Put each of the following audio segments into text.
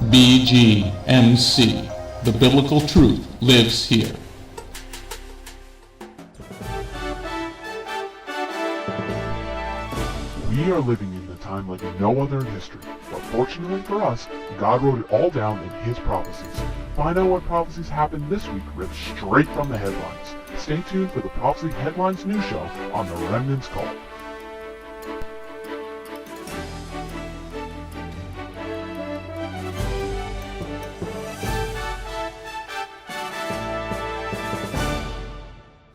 Bgmc. The biblical truth lives here. We are living in a time like no other in history, but fortunately for us, God wrote it all down in His prophecies. Find out what prophecies happened this week ripped straight from the headlines. Stay tuned for the Prophecy Headlines news show on the Remnant's Call.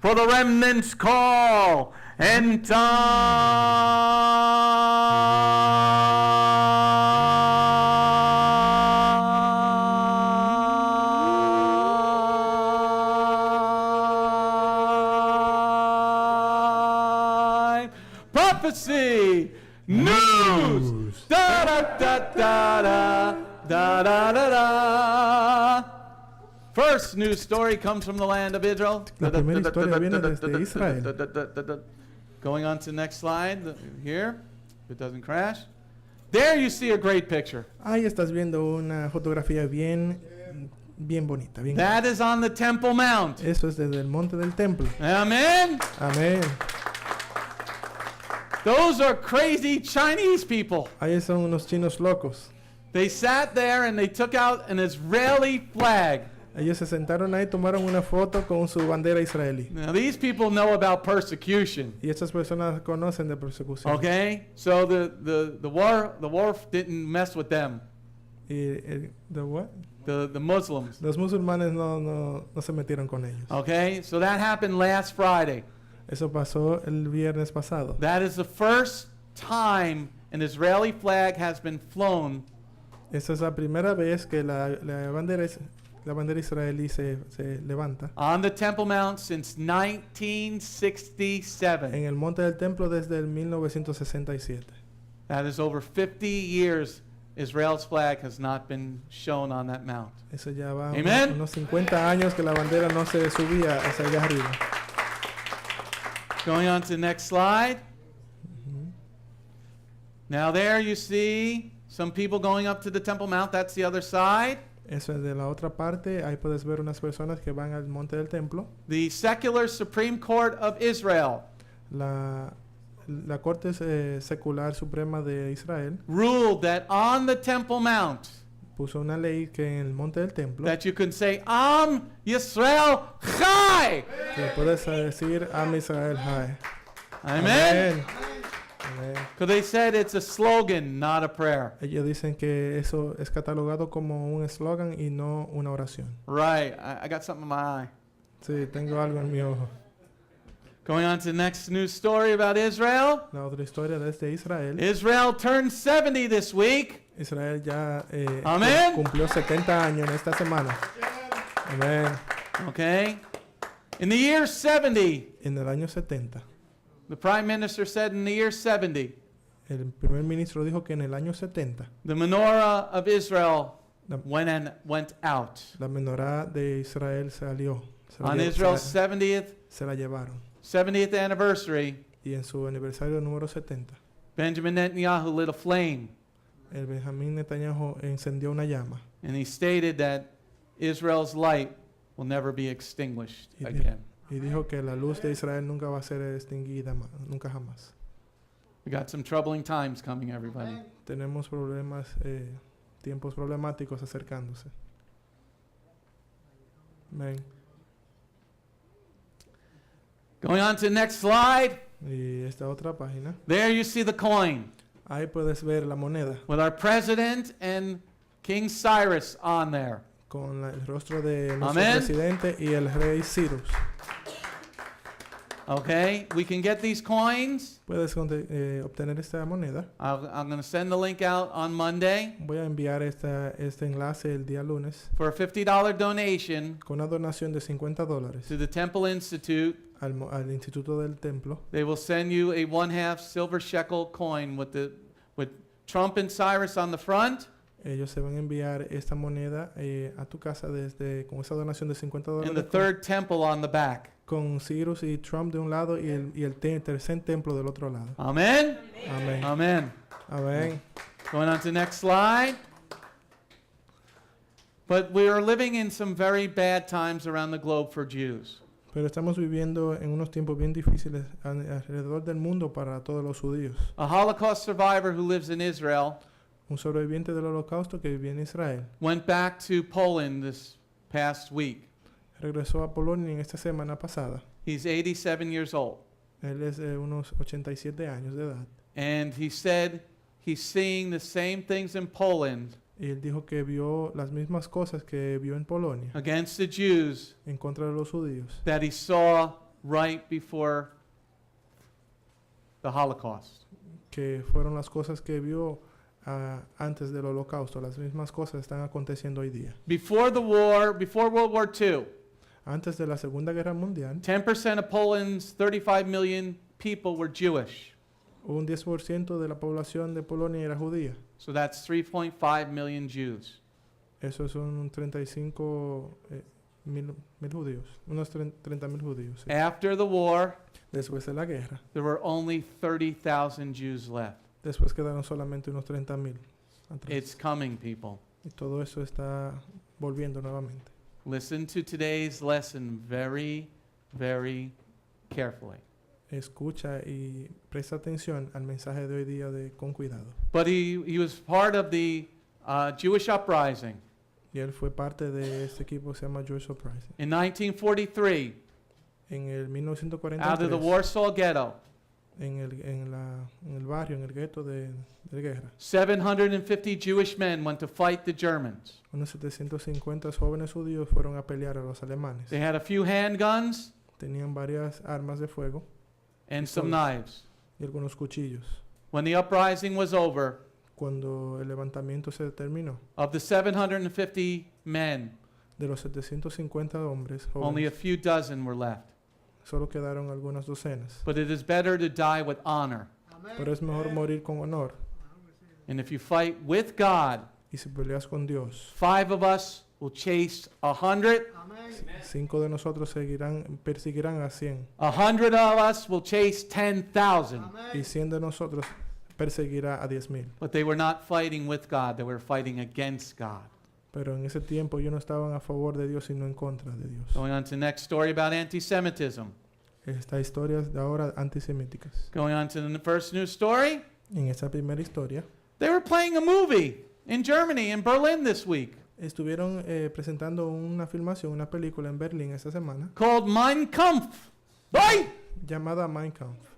For the Remnant's Call and time. Prophecy news. Da da da da da da da da da. First news story comes from the land of Israel. La primera historia viene desde Israel. Going on to the next slide here, if it doesn't crash. There you see a great picture. Ahí estás viendo una fotografía bien bonita. Bien That is on the Temple Mount. Eso es desde el monte del templo. Amen. Amén. Those are crazy Chinese people. Ahí son unos chinos locos. They sat there and they took out an Israeli flag. Ellos se sentaron ahí, tomaron una foto con su bandera israelí. Now these people know about persecution. Y estas personas conocen de persecución. Okay, so the war didn't mess with them. The what? The Muslims. Los musulmanes no se metieron con ellos. Okay, so that happened last Friday. Eso pasó el viernes pasado. That is the first time an Israeli flag has been flown. Esa es la primera vez que la bandera israelí se levanta. On the Temple Mount since 1967. En el monte del templo desde el 1967. That is over 50 years Israel's flag has not been shown on that mount. Eso ya va Amen. unos 50 años que la bandera no se subía hacia allá arriba. Going on to the next slide. Now there you see some people going up to the Temple Mount. That's the other side. Eso es de la otra parte. Ahí puedes ver unas personas que van al monte del templo. The secular Supreme Court of Israel La Corte Secular Suprema de Israel ruled that on the Temple Mount puso una ley que en el monte del templo that you can say Am Yisrael Chai. que puedes decir Am Israel Hai. Amen. Amén. Because they said it's a slogan, not a prayer. Ellos dicen que eso es catalogado como un eslogan y no una oración. Right. I got something in my eye. Sí, tengo algo en mi ojo. Going on to the next news story about Israel. La otra historia desde Israel. Israel turned 70 this week. Israel ya Amén. cumplió 70 años en esta semana. Amén. Okay. In the year 70, En el año 70, the prime minister said in the year 70, el primer ministro dijo que en el año 70 the menorah of Israel La- went out. la menorá de Israel salió. On Israel's 70th 70th anniversary, Y en su aniversario número 70, Benjamin Netanyahu lit a flame, el Benjamín Netanyahu encendió una llama and he stated that Israel's light will never be extinguished y, again. y dijo que la luz de Israel nunca va a ser extinguida, nunca jamás. We got some troubling times coming, everybody. Tenemos problemas, tiempos problemáticos acercándose. Amén. Going on to the next slide. Y esta otra página, There you see the coin ahí puedes ver la moneda with our president and King Cyrus on there. con el rostro de nuestro Amén. presidente y el rey Cyrus. Okay, we can get these coins. Puedes obtener esta moneda. I'm going to send the link out on Monday Voy a enviar este enlace el día lunes for a $50 donation con una donación de $50 to the Temple Institute. al Instituto del Templo. They will send you a 1/2 silver shekel coin with Trump and Cyrus on the front. Ellos se van a enviar esta moneda a tu casa con esa donación de $50 And the third temple on the back. con Cyrus y Trump de un lado y el tercer templo del otro lado. Amen? Amén. Amen. Amén. Going on to the next slide. But we are living in some very bad times around the globe for Jews. Pero estamos viviendo en unos tiempos bien difíciles alrededor del mundo para todos los judíos. A Holocaust survivor who lives in Israel Un sobreviviente del holocausto que vivía en Israel went back to Poland this past week. regresó a Polonia en esta semana pasada. He's 87 years old. Él es de unos 87 años de edad. And he said he's seeing the same things in Poland Y él dijo que vio las mismas cosas que vio en Polonia against the Jews en contra de los judíos that he saw right before the Holocaust. que fueron las cosas que vio antes del holocausto. Las mismas cosas están aconteciendo hoy día. Before the war, before World War II, Antes de la Segunda Guerra Mundial, 10% of Poland's 35 million people were Jewish. un 10% de la población de Polonia era judía. So that's 3.5 million Jews. Eso son 35 mil judíos, unos 30,000 judíos. Sí. After the war, Después de la guerra, there were only 30,000 Jews left. después quedaron solamente unos 30,000 atrás. It's coming, people. Y todo eso está volviendo nuevamente. Listen to today's lesson very, very carefully. Escucha y presta atención al mensaje de hoy día con cuidado. But he was part of the Jewish uprising. Y él fue parte de este equipo que se llama Jewish Uprising. In 1943, En el out of the 1943, Warsaw Ghetto, en el barrio, en el gueto de guerra, 750 Jewish men went to fight the Germans. unos 750 jóvenes judíos fueron a pelear a los alemanes. They had a few handguns Tenían varias armas de fuego and some knives. y algunos cuchillos. When the uprising was over, Cuando el levantamiento se terminó, of the 750 men, de los 750 hombres only a jóvenes, few dozen were left. solo quedaron algunas docenas. But it is better to die with honor. Pero es mejor morir con honor. And if you fight with God, Y si peleas con Dios, 5 of us will chase 100, 5 de nosotros perseguirán a 100. 100 of us will chase 10,000. Y 100 de nosotros perseguirá a 10,000. But they were not fighting with God, they were fighting against God. Pero en ese tiempo ellos no estaban a favor de Dios, sino en contra de Dios. Going on to the next story about anti-Semitism. Estas historias de ahora antisemíticas. Going on to the first news story. En esta primera historia, They were playing a movie in Germany, in Berlin this week, estuvieron presentando una filmación, una película en Berlín esta semana, called Mein Kampf. Right? llamada Mein Kampf.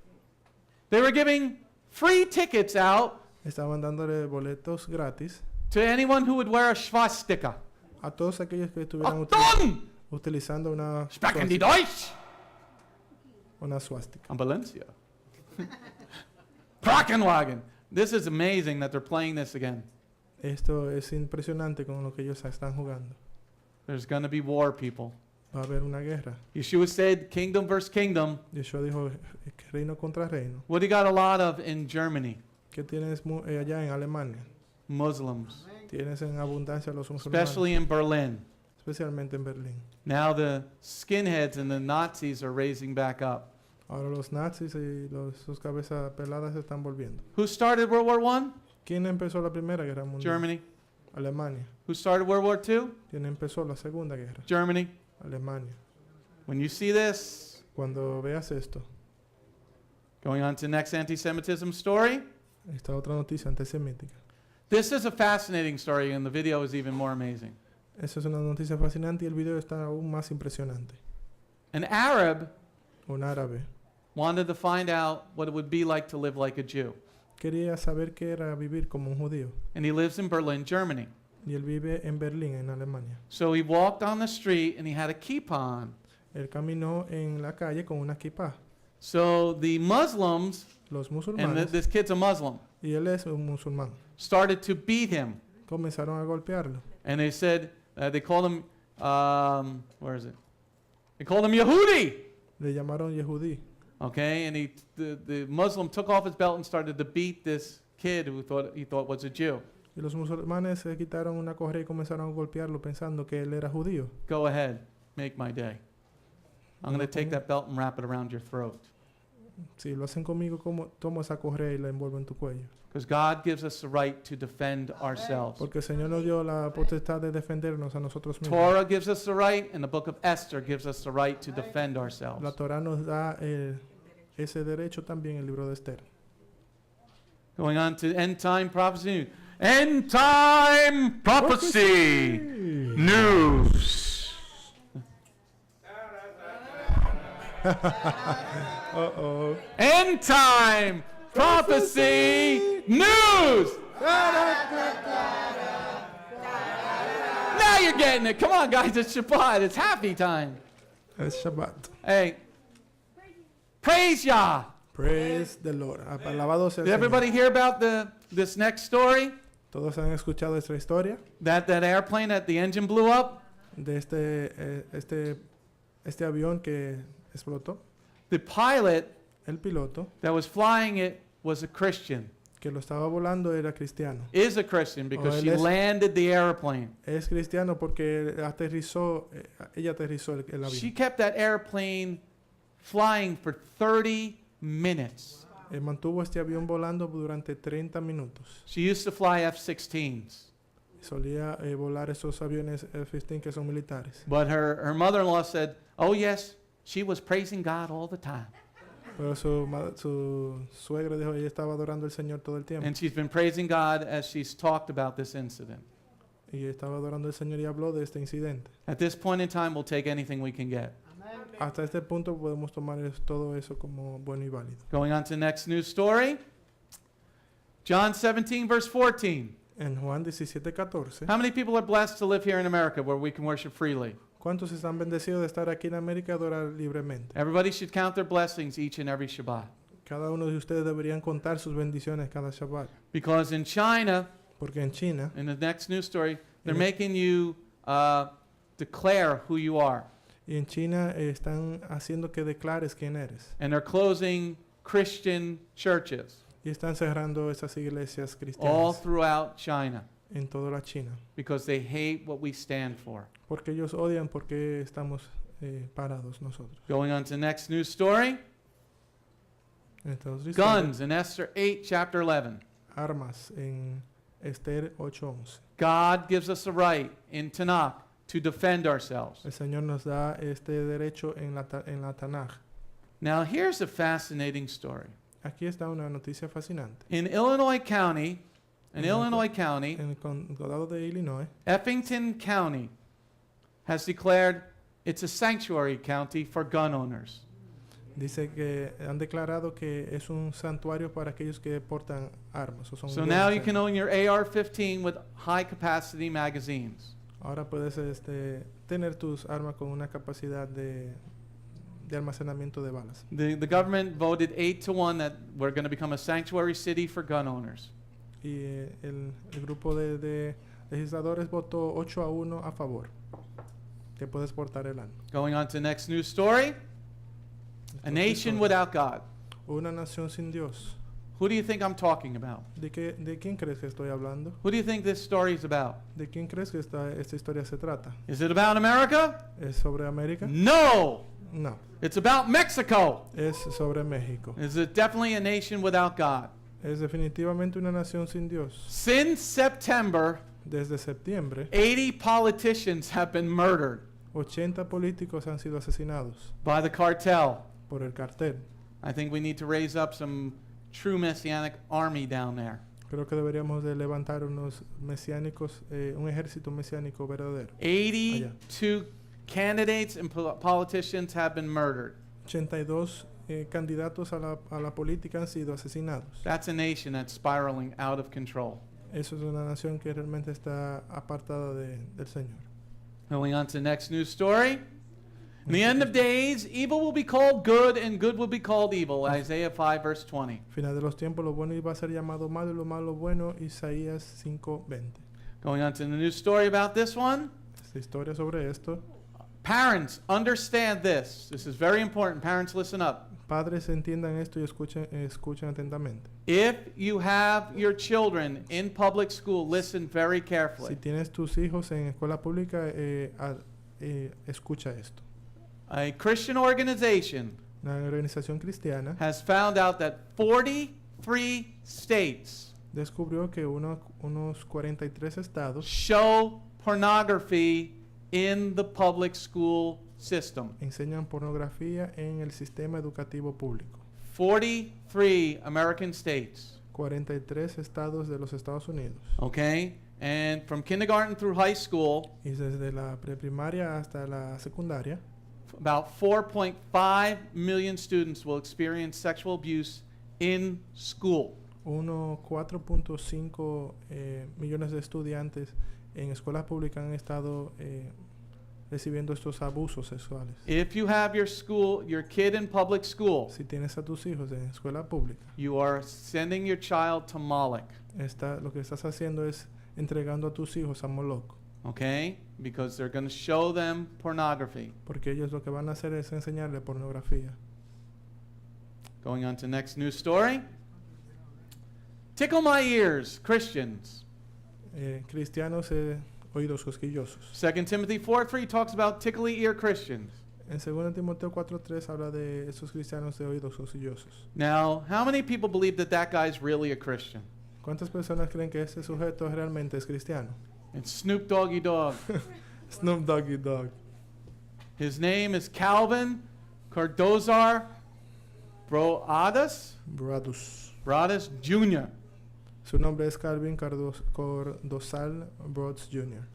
They were giving free tickets out Estaban dándole boletos gratis to anyone who would wear a swastika. a todos aquellos que estuvieran Achtung! utilizando Sprechen die Deutsch? una suástica. On Valencia. Krakenwagen. This is amazing that they're playing this again. Esto es impresionante con lo que ellos están jugando. There's going to be war, people. Va a haber una guerra. Yeshua said kingdom versus kingdom. Yeshua dijo reino contra reino. What do you got a lot of in Germany? ¿Qué tienes allá en Alemania? Muslims, Tienes en abundancia los musulmanes, especially in Berlin. especialmente en Berlín. Now the skinheads and the Nazis are raising back up. Ahora los nazis y sus cabezas peladas se están volviendo. Who started World War I? ¿Quién empezó la Primera Guerra Mundial? Germany. Alemania. Who started World War II? ¿Quién empezó la Segunda Guerra? Germany. Alemania. When you see this, Cuando veas esto, going on to the next anti-Semitism story. esta otra noticia antisemítica. This is a fascinating story, and the video is even more amazing. Esa es una noticia fascinante y el video está aún más impresionante. An Arab Un árabe wanted to find out what it would be like to live like a Jew. quería saber qué era vivir como un judío. And he lives in Berlin, Germany. Y él vive en Berlín, en Alemania. So he walked on the street and he had a kippah on. Él caminó en la calle con una kippah. So the Muslims, Los and musulmanes, this kid's a Muslim, y él es un musulmán, started to beat him. comenzaron a golpearlo. And they said, they called him, where is it? They called him Yehudi. Le llamaron Yehudí. Okay, and the Muslim took off his belt and started to beat this kid who he thought was a Jew. Y los musulmanes se quitaron una correa y comenzaron a golpearlo pensando que él era judío. Go ahead, make my day. I'm going to take that belt and wrap it around your throat. Si lo hacen conmigo, como tomo esa correa y la envuelvo en tu cuello. Because God gives us the right to defend ourselves. Porque el Señor nos dio la potestad de defendernos a nosotros mismos. Torah gives us the right, and the book of Esther gives us the right to defend La ourselves. Torah nos da ese derecho también, el libro de Esther. Going on to end time prophecy. End time prophecy news. Uh-oh. End time prophecy news. Now you're getting it. Come on, guys. It's Shabbat. It's happy time. Es Shabbat. Hey, praise Yah. Praise the Lord. Alabado sea el Did Señor. everybody hear about this next story? ¿Todos han escuchado esta historia That airplane that the engine blew up? de este avión que explotó? The pilot El piloto that was flying it was a Christian. que lo estaba volando era cristiano. Is a Christian because Oh, she él es- landed the airplane. Es cristiano porque ella aterrizó el She avión. kept that airplane flying for 30 minutes. Mantuvo este avión volando durante 30 minutos. She used to fly F-16s. Solía volar esos aviones F-15 que son militares. But her mother-in-law said, oh yes, she was praising God all the time. Pero su suegra dijo ella estaba adorando al Señor todo el tiempo. And she's been praising God as she's talked about this incident. Y estaba adorando al Señor y habló de este incidente. At this point in time, we'll take anything we can get. Hasta este punto podemos tomar todo eso como bueno y válido. Going on to the next news story. John 17, verse 14. En Juan 17:14, How many people are blessed to live here in America where we can worship freely? ¿cuántos están bendecidos de estar aquí en América y adorar libremente? Everybody should count their blessings each and every Shabbat. Cada uno de ustedes deberían contar sus bendiciones cada Shabbat. Because in China, Porque en China, in the next news story, they're Mhm. making you declare who you are. y en China están haciendo que declares quién eres. And they're closing Christian churches Y están cerrando esas iglesias all cristianas throughout China en toda la China. because they hate what we stand for. Porque ellos odian porque estamos parados nosotros. Going on to the next news story. Entonces, Guns in Esther 8, chapter 11. armas en Esther 8:11. God gives us a right in Tanakh to defend ourselves. El Señor nos da este derecho en la Tanaj. Now, here's a fascinating story. Aquí está una noticia fascinante. In Illinois County, Mhm. En el condado de Illinois, Effington County has declared it's a sanctuary county for gun owners. dice que han declarado que es un santuario para aquellos que portan armas. O son So now you dueños de can armas. own your AR-15 with high-capacity magazines. Ahora puedes tener tus armas con una capacidad de almacenamiento de balas. The government voted 8-1 that we're going to become a sanctuary city for gun owners. Y el grupo de legisladores votó 8-1 a favor. Que puedes portar el arma. Going on to the next news story. A nation without God. Una nación sin Dios. Who do you think I'm talking about? ¿De quién crees que estoy hablando? Who do you think this story is about? ¿De quién crees que esta historia se trata? Is it about America? ¿Es sobre América? No! No, It's about Mexico. es sobre México. Is it definitely a nation without God? Es definitivamente una nación sin Dios. Since September, Desde septiembre, 80 politicians have been murdered 80 políticos han sido asesinados by the cartel. por el cartel. I think we need to raise up some true Messianic army down there. Creo que deberíamos de levantar unos mesiánicos, un ejército mesiánico verdadero. 82 candidates and politicians have been murdered. 82 candidatos a la política han sido asesinados. That's a nation that's spiraling out of control. Eso es una nación que realmente está apartada del Señor. Going on to the next news story. In the end of days, evil will be called good and good will be called evil. Isaiah 5, verse 20. Final de los tiempos, lo bueno iba a ser llamado malo y lo malo bueno. Isaías 5:20. Going on to the news story about this one. Esta historia sobre esto. Parents, understand this. This is very important. Parents, listen up. Padres entiendan esto y escuchen atentamente. If you have your children in public school, listen very Si carefully. tienes tus hijos en escuela pública, escucha esto. A Christian organization una organización cristiana, has found out that 43 states descubrió que unos 43 estados show pornography in the public school system. enseñan pornografía en el sistema educativo público. 43 American states. 43 estados de los Estados Unidos. Okay? And from kindergarten through high school, Y desde la preprimaria hasta la secundaria, about 4.5 million students will experience sexual abuse in school. 4.5 millones de estudiantes en escuelas públicas han estado recibiendo estos abusos sexuales. If you have your kid in public school, Si tienes a tus hijos en escuela pública, you are sending your child to Moloch. lo que estás haciendo es entregando a tus hijos a Moloch, Okay? Because they're going to show them pornography. porque ellos lo que van a hacer es enseñarle pornografía. Going on to next news story. Tickle my ears, Christians. Cristianos oídos cosquillosos. 2 Timothy 4:3 talks about tickly ear Christians. En 2 Timoteo 4:3 habla de esos cristianos de oídos cosquillosos. Now, how many people believe that guy's really a Christian? ¿Cuántas personas creen que ese sujeto realmente es cristiano? It's Snoop Doggy Dogg. Snoop Doggy Dogg. His name is Calvin Cordozar Broadas Bradus. Jr. Su nombre es Calvin Cordozal Broads Jr.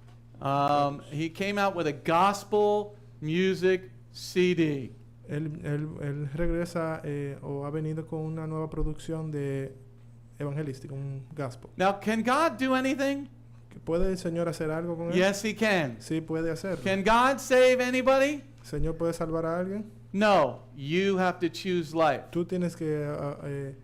He came out with a gospel music CD. Él regresa o ha venido con una nueva producción de evangelística, un gospel. Now, can God do anything? ¿Puede el Señor hacer algo con él? Yes, he can. Sí, puede hacerlo. Can God save anybody? ¿El Señor puede salvar a alguien? No. You have to choose life. Tú tienes que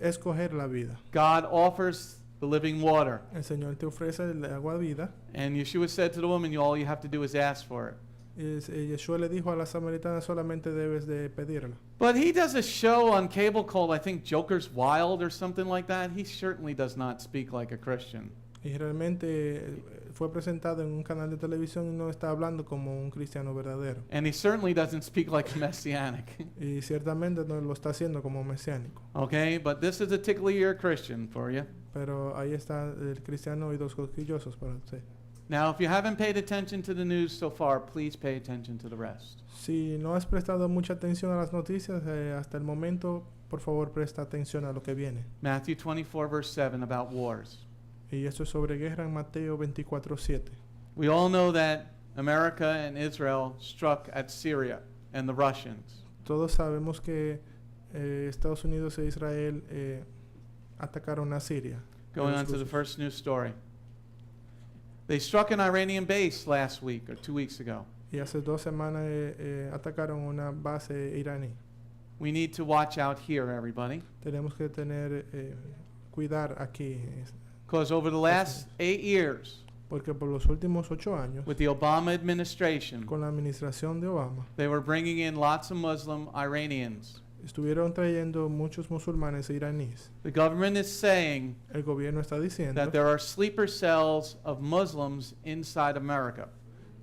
escoger la vida. God offers the living water. El Señor te ofrece el agua vida. And Yeshua said to the woman, all you have to do is ask for it. Yeshua le dijo a la samaritana, solamente debes de pedirla. But he does a show on cable called, I think, Joker's Wild or something like that. He certainly does not speak like a Christian. Y realmente fue presentado en un canal de televisión y no está hablando como un cristiano verdadero. And he certainly doesn't speak like a Messianic. Y ciertamente no lo está haciendo como mesiánico. Okay, but this is a tickly ear Christian for you. Pero ahí está el cristiano oídos cosquillosos para usted. Now, if you haven't paid attention to the news so far, please pay attention to the rest. Si no has prestado mucha atención a las noticias hasta el momento, por favor presta atención a lo que viene. Matthew 24, verse 7, about wars. Y esto es sobre guerra en Mateo 24:7. We all know that America and Israel struck at Syria and the Russians. Todos sabemos que Estados Unidos e Israel atacaron a Siria. Going on to the first news story. They struck an Iranian base last week or 2 weeks ago. Y hace 2 semanas atacaron una base iraní. We need to watch out here, everybody. Tenemos que cuidar aquí. Because over the last 8 years, Porque por los últimos 8 años, with the Obama administration, con la administración de Obama, they were bringing in lots of Muslim Iranians. estuvieron trayendo muchos musulmanes iraníes. The government is saying El gobierno está diciendo that there are sleeper cells of Muslims inside America.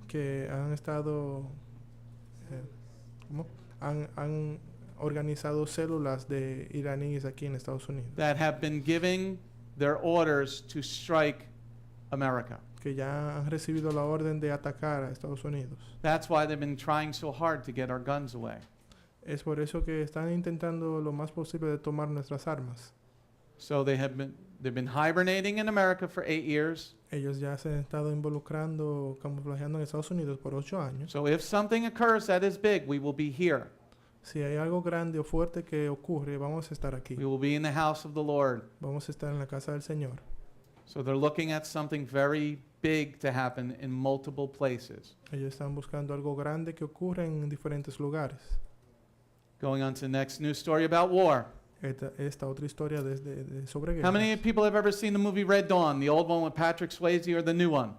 que han estado han organizado células de iraníes aquí en Estados Unidos That have been giving their orders to strike America. que ya han recibido la orden de atacar a Estados Unidos. That's why they've been trying so hard to get our guns away. Es por eso que están intentando lo más posible de tomar nuestras armas. So they've been hibernating in America for 8 years. Ellos ya se han estado involucrando, camuflajeando en Estados Unidos por 8 años. So if something occurs that is big, we will be here. Si hay algo grande o fuerte que ocurre, vamos a estar aquí. We will be in the house of the Lord. Vamos a estar en la casa del Señor. So they're looking at something very big to happen in multiple places. Ellos están buscando algo grande que ocurre en diferentes lugares. Going on to the next news story about war. Esta otra historia sobre How many guerras. people have ever seen the movie Red Dawn, the old one with Patrick Swayze or the new one?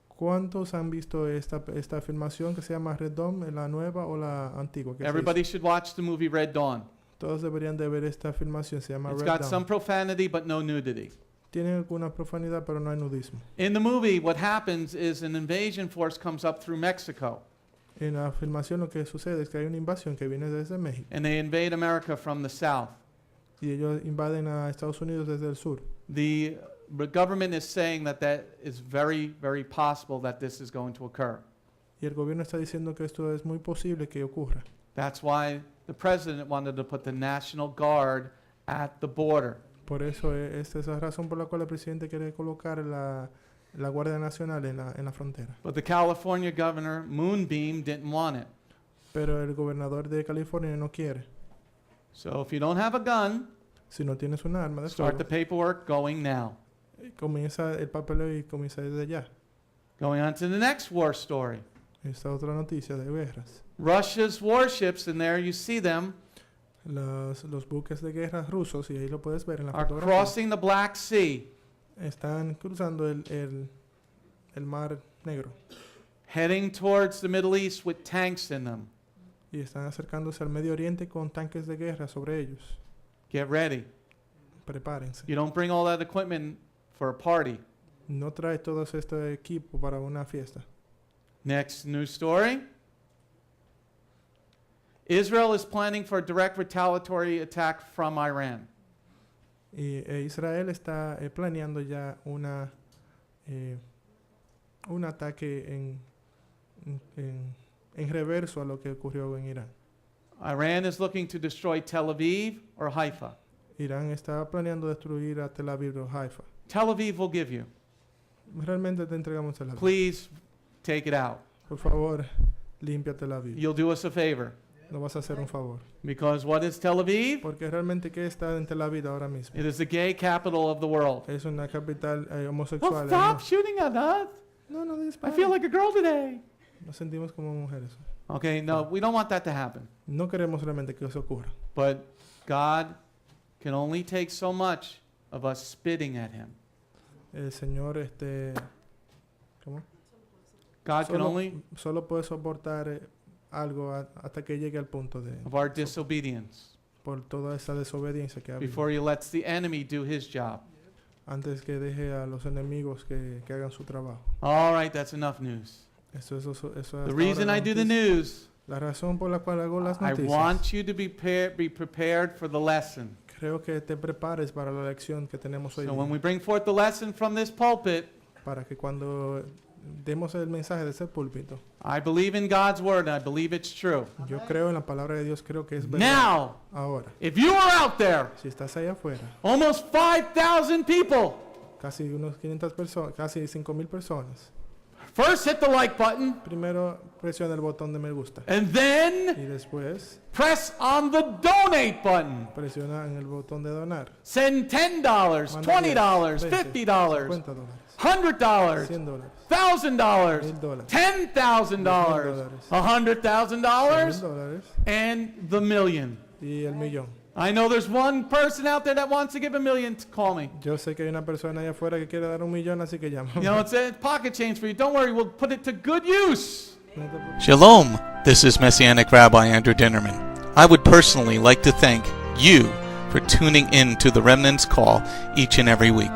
¿Cuántos han visto esta filmación que se llama Red Dawn, la nueva o la antigua? Que se Everybody hizo? should watch the movie Red Dawn. Todos deberían de ver esta filmación, se llama It's Red got Dawn. some profanity but no nudity. Tiene alguna profanidad, pero no hay nudismo. In the movie, what happens is an invasion force comes up through Mexico. En la afirmación lo que sucede es que hay una invasión que viene desde México and they invade America from the south. y ellos invaden a Estados Unidos desde el sur. The government is saying that is very, very possible that this is going to occur. Y el gobierno está diciendo que esto es muy posible que ocurra. That's why the president wanted to put the National Guard at the border. Por eso esta es la razón por la cual el presidente quiere colocar la Guardia Nacional en la frontera. But the California governor, Moonbeam, didn't want it. Pero el gobernador de California no quiere. So if you don't have a gun, Si no tienes un arma de start the fuego, paperwork going now. comienza el papel y comienza desde ya. Going on to the next war story. Esta otra noticia de guerras. Russia's warships, and there you see them, Los buques de guerra rusos, y ahí lo puedes ver en la are fotografía, crossing the Black Sea, están cruzando el mar Negro heading towards the Middle East with tanks in them. y están acercándose al Medio Oriente con tanques de guerra sobre ellos. Get ready. Prepárense. You don't bring all that equipment for a party. No trae todo este equipo para una fiesta. Next news story. Israel is planning for a direct retaliatory attack from Iran. Israel está planeando ya un ataque en reverso a lo que ocurrió en Irán. Iran is looking to destroy Tel Aviv or Haifa. Irán está planeando destruir a Tel Aviv o Haifa. Tel Aviv will give you. Realmente te entregamos Tel Aviv. Please take it out. Por favor, limpia Tel Aviv. You'll do us a favor. Nos vas a hacer un favor. Because what is Tel Aviv? Porque realmente, ¿qué está en Tel Aviv ahora mismo? It is the gay capital of the world. Es una capital Oh, homosexual. stop shooting at us. No, no I disparen. feel like a girl today. Nos sentimos como mujeres. Okay, no, we don't want that to happen. No queremos realmente que eso ocurra. But God can only take so much of us spitting at him. El Señor, ¿cómo? God can only Solo puede soportar algo hasta que llegue al punto de of our disobedience por toda esa desobediencia que ha habido, before he lets the enemy do his job. antes que deje a los enemigos que hagan su trabajo. All right, that's enough news. Eso The hasta reason ahora I do the noticia. news, La razón por la cual hago las I noticias. want you to be prepared for the lesson. Creo que te prepares para la lección que tenemos hoy So día, when we bring forth the lesson from this pulpit, para que cuando demos el mensaje de ese púlpito, I believe in God's word and I believe it's true. yo creo en la palabra de Dios, creo que es verdad. Now, Ahora, if you are out there, si estás allá afuera, almost 5,000 people, casi unos 500 personas, casi 5,000 personas, first hit the like button primero presiona el botón de me gusta and then y después press on the donate button. presiona en el botón de donar. Send $10, Manda $20, 10, $50, $50, $100, $100, $1,000, $1,000, $10,000, $100,000, $100 and the million. y el millón. I know there's one person out there that wants to give $1 million. Call me. Yo sé que hay una persona allá afuera que quiere dar $1 millón, así que llama. You know, it's a pocket change for you. Don't worry, we'll put it to good use. No te preocupes. Shalom, this is Messianic Rabbi Andrew Dinnerman. I would personally like to thank you for tuning in to the Remnant's Call each and every week.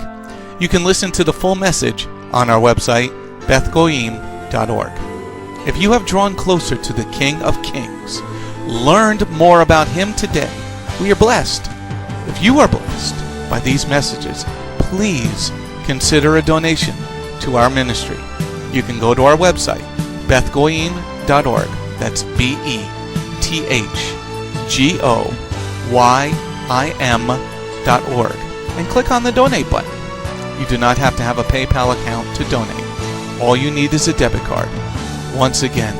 You can listen to the full message on our website, bethgoyim.org. If you have drawn closer to the King of Kings, learned more about Him today, we are blessed. If you are blessed by these messages, please consider a donation to our ministry. You can go to our website, bethgoyim.org. That's BETHGOYIM.org. And click on the donate button. You do not have to have a PayPal account to donate. All you need is a debit card. Once again,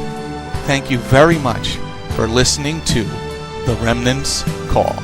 thank you very much for listening to The Remnant's Call.